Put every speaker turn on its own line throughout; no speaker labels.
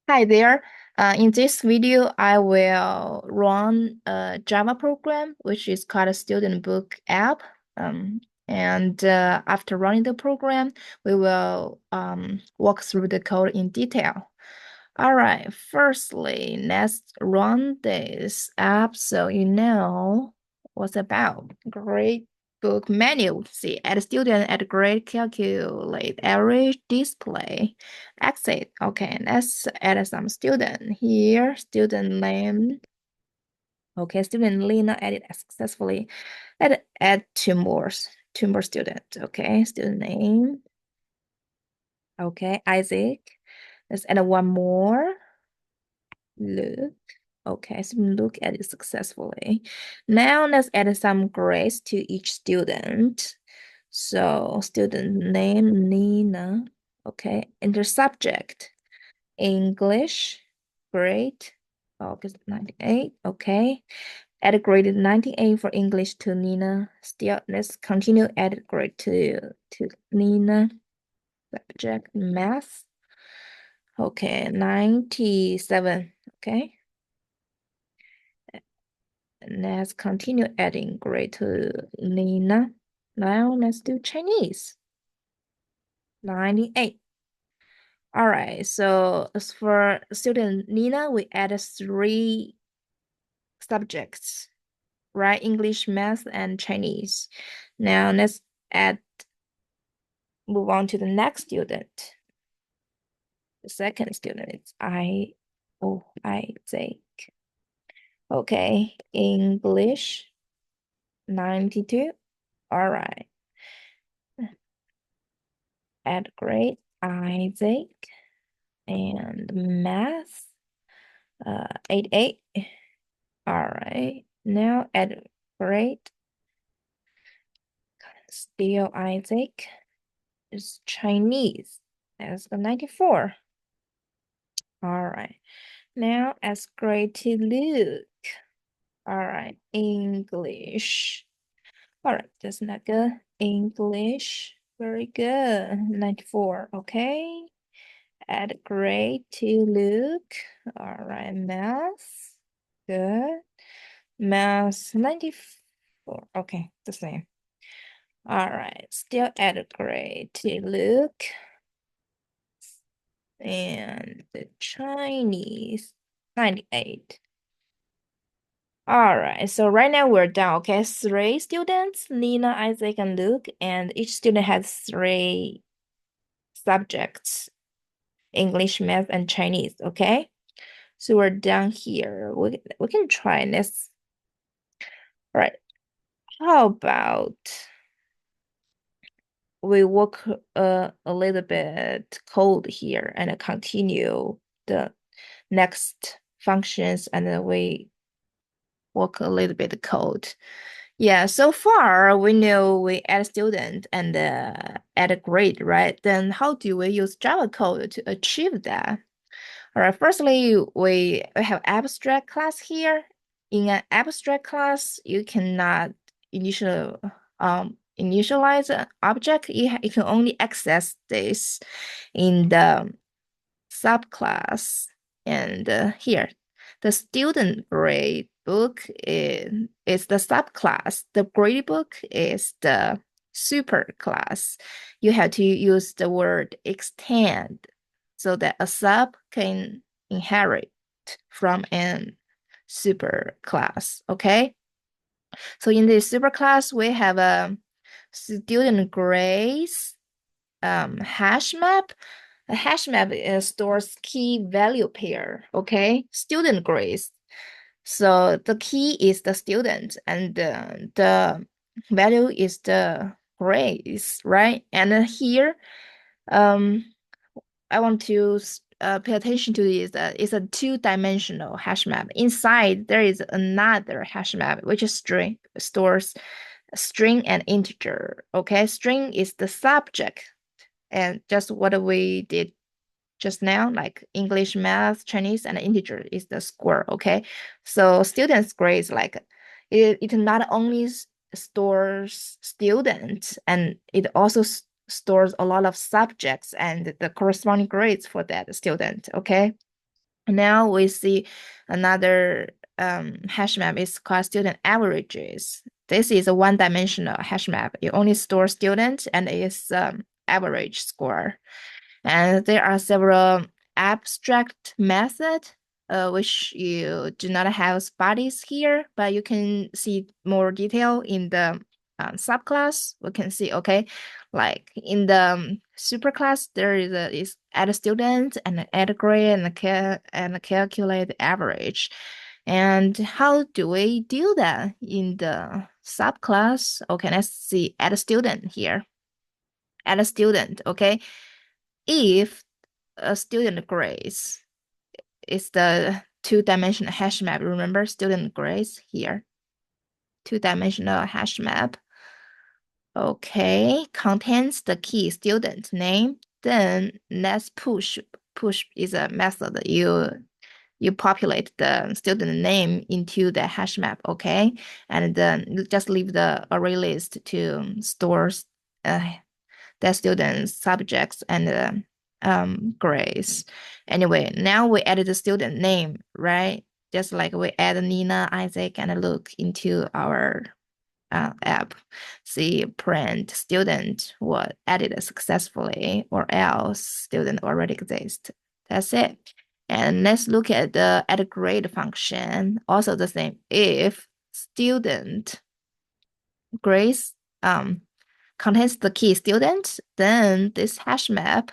Hi there. In this video, I will run a Java program, which is called a student book app. And after running the program, we will walk through the code in detail. All right, firstly, let's run this app so you know what's about. Grade book menu. See, add student, add grade, calculate average, display, exit. Okay, let's add some student here. Student name. Okay, student Lena added successfully. Let's add two more students. Okay, student name. Okay, Isaac. Let's add one more. Look. Okay, so look at it successfully. Now let's add some grades to each student. So student name Nina. Okay, enter subject English grade. Okay, 98. Okay, add grade 98 for English to Nina. Still, let's continue add grade to Nina. Subject math. Okay, 97. Okay. Let's continue adding grade to Lina. Now let's do Chinese. 98. All right, so as for student Nina, we added three subjects, right? English, math, and Chinese. Now let's add, move on to the next student. The second student is Isaac. Okay, English, 92. All right. Add grade Isaac and math 88. All right. Now add grade still Isaac is Chinese. That's the 94. All right. Now as grade to Luke. All right. English. All right. That's not good. English. Very good. 94. Okay. Add grade to Luke. All right, math. Good. Math 94. Okay, the same. All right, still add a grade to Luke. And the Chinese 98. All right, so right now we're done. Okay, three students, Nina, Isaac, and Luke, and each student has three subjects, English, math, and Chinese. Okay. So we're down here. We can try this. All right. How about we work a little bit code here and continue the next functions and then we work a little bit code. Yeah, so far we know we add student and add a grade, right? Then how do we use Java code to achieve that? All right, firstly, we have abstract class here. In an abstract class, you cannot initialize an object. You can only access this in the subclass. And here, the student grade book is the subclass. The grade book is the superclass. You have to use the word extend so that a sub can inherit from an superclass. Okay. So in this superclass, we have a student grades hash map. A hash map stores key value pair. Okay, student grades. So the key is the student, and the value is the grades, right? And here, um, I want to pay attention to this. It's a two-dimensional hash map. Inside, there is another hash map, which is string, stores string and integer. Okay, string is the subject, and just what we did just now, like English, math, Chinese, and integer is the score. Okay, so students' grades, like it not only stores students, and it also stores a lot of subjects and the corresponding grades for that student. Okay, Now we see another hash map is called student averages. This is a one-dimensional hash map. You only store student and its average score. And there are several abstract methods, which you do not have bodies here, but you can see more detail in the subclass. We can see, okay, like in the superclass, there is add a student and add a grade and calculate the average. And how do we do that in the subclass? Okay, let's see, add a student here. Add a student, okay? If a student grades is the two-dimensional hash map. Remember student grades here, two-dimensional hash map. Okay, contains the key student name. Then let's push. Push is a method you populate the student name into the hash map. Okay, and then you just leave the array list to store the students, subjects, and grades. Anyway, now we added the student name, right? Just like we add Nina, Isaac, and Luke into our app. See, print student was added successfully, or else student already exists. That's it. And let's look at the add grade function. Also the same. If student grades contains the key student, then this hash map,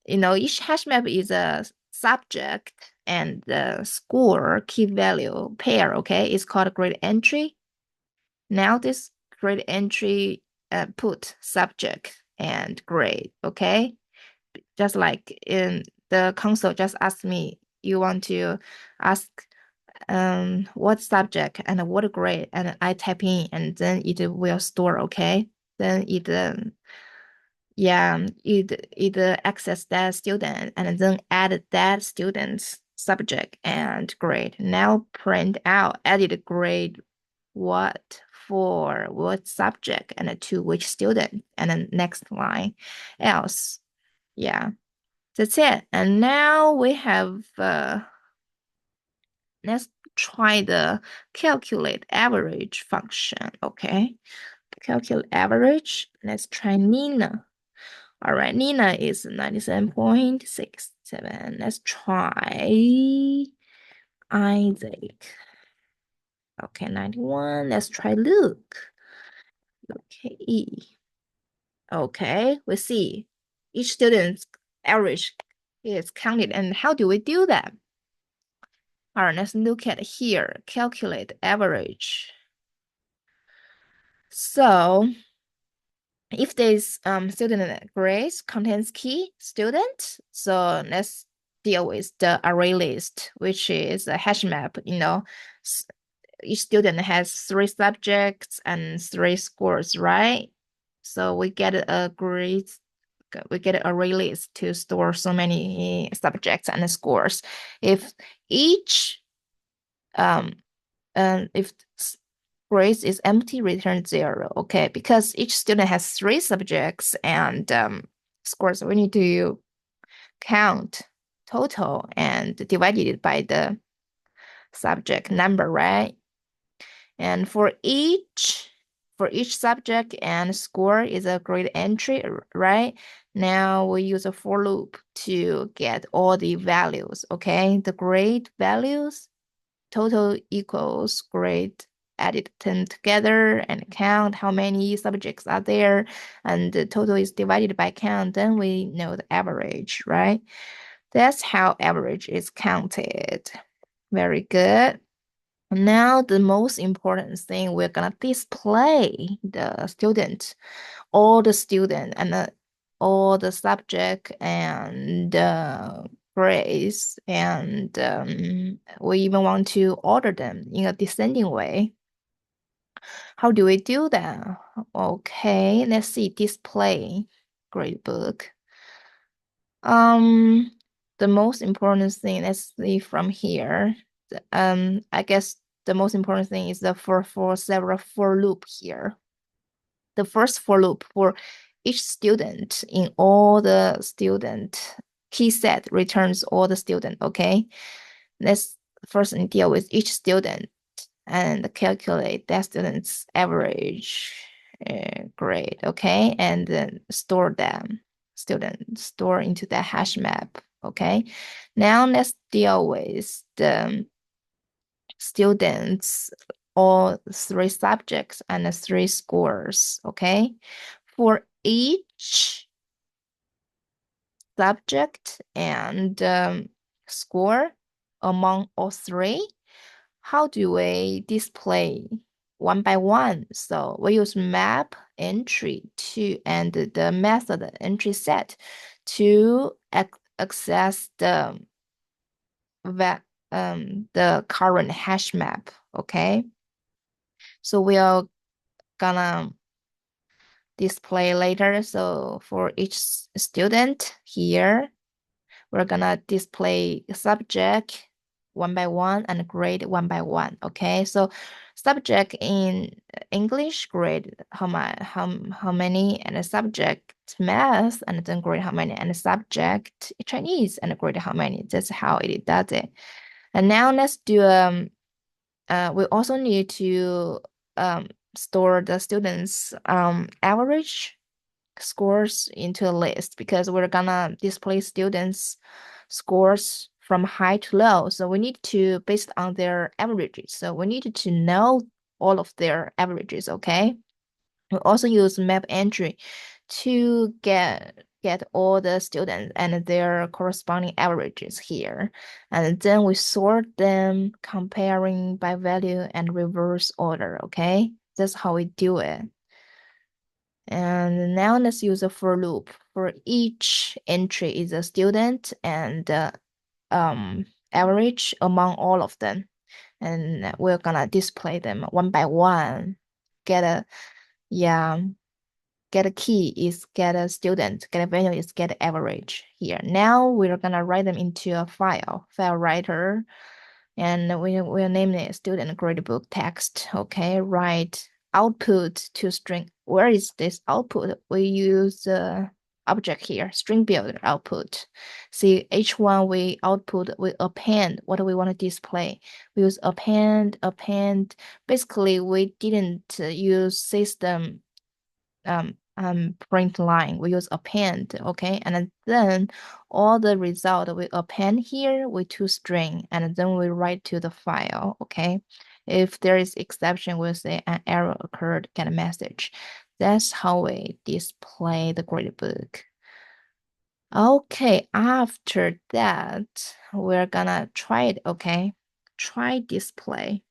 each hash map is a subject and the score key value pair, okay? It's called grade entry. Now this grade entry put subject and grade, okay? Just like in the console just asked me, you want to ask what subject and what grade, and I type in and then it will store, okay? Then it access that student and then add that student's subject and grade. Now print out added grade what for what subject and to which student, and then next line else. Yeah, that's it. And now we have let's try the calculate average function. Okay, calculate average. Let's try Nina. All right, Nina is 97.67. Let's try Isaac. Okay, 91. Let's try Luke. Okay. Okay, we see each student's average is counted. And how do we do that? All right, let's look at here, calculate average. So if this student grades contains key student, so let's deal with the array list, which is a hash map. Each student has 3 subjects and 3 scores, right? So we get a grade, we get an array list to store so many subjects and scores. If each if grades is empty, return 0. Okay, because each student has 3 subjects and scores, we need to count total and divide it by the subject number, right? And for each subject and score is a grade entry, right? Now we use a for loop to get all the values, okay? The grade values, total equals grade, added 10 together and count how many subjects are there, and the total is divided by count, then we know the average, right? That's how average is counted. Very good. Now the most important thing, we're gonna display the student, all the student and all the subject and grades, and we even want to order them in a descending way. How do we do that? Okay, let's see, display gradebook. The most important thing, let's see from here. I guess the most important thing is the for several for loop here. The first for loop for each student in all the student key set returns all the student, okay? Let's first deal with each student and calculate that student's average grade, okay? And then store them, store into the hash map, okay? Now let's deal with the students, all three subjects and three scores, okay? For each subject and score among all three, how do we display one by one? So we use map entry to and the method entry set to access the current hash map. Okay, so we are gonna display later. So for each student here, we're gonna display subject one by one and grade one by one. Okay, so subject in English grade how many, and the subject math and then grade how many, and the subject Chinese and grade how many. That's how it does it. And now let's do we also need to store the students average scores into a list because we're gonna display students scores from high to low. So we need to based on their averages. So we need to know all of their averages, okay? We also use map entry to get all the students and their corresponding averages here. And then we sort them comparing by value and reverse order, okay? That's how we do it. And now let's use a for loop. For each entry is a student and average among all of them. And we're gonna display them one by one. Get a yeah, get a key is get a student, get a value is get average here. Now we're gonna write them into a file writer, and we'll name it student gradebook text. Okay, write output to string. Where is this output? We use object here, string builder output. See, H1 we output, we append what we want to display. We use append. Basically, we didn't use system print line. We use append, okay? And then all the result we append here with toString, and then we write to the file, okay? If there is exception, we'll say an error occurred, get a message. That's how we display the gradebook. Okay, after that, we're gonna try it, okay? Try display.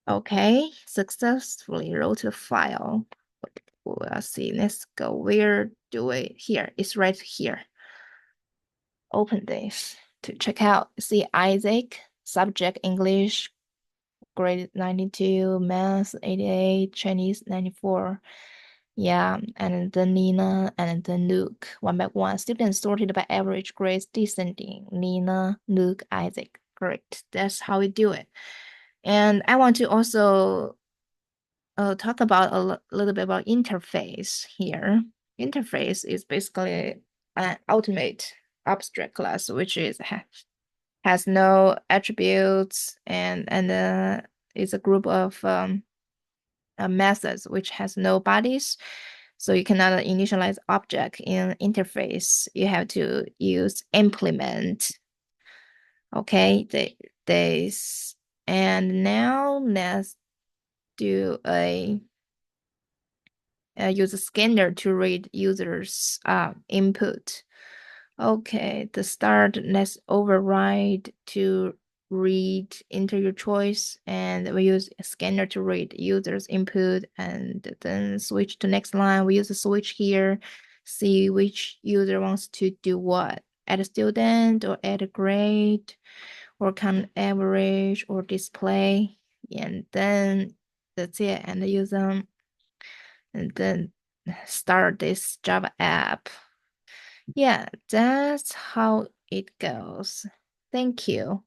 Okay, successfully wrote the file. We'll see. Let's go. Where do we? Here. It's right here. Open this to check out. See Isaac, subject English, grade 92, math 88, Chinese 94. Yeah, and then Nina and then Luke, one by one. Students sorted by average grades descending. Nina, Luke, Isaac. Great. That's how we do it. And I want to also talk about a little bit about interface here. Interface is basically an ultimate abstract class, which has no attributes and is a group of methods which has no bodies. So you cannot initialize object in interface. You have to use implement. Okay, this and now let's do a use a scanner to read users input. Okay, the start, let's override to read, enter your choice, and we use a scanner to read users input, and then switch to next line. We use a switch here, see which user wants to do what, add a student or add a grade or count average or display, and then that's it, and use them and then start this Java app. Yeah, that's how it goes. Thank you.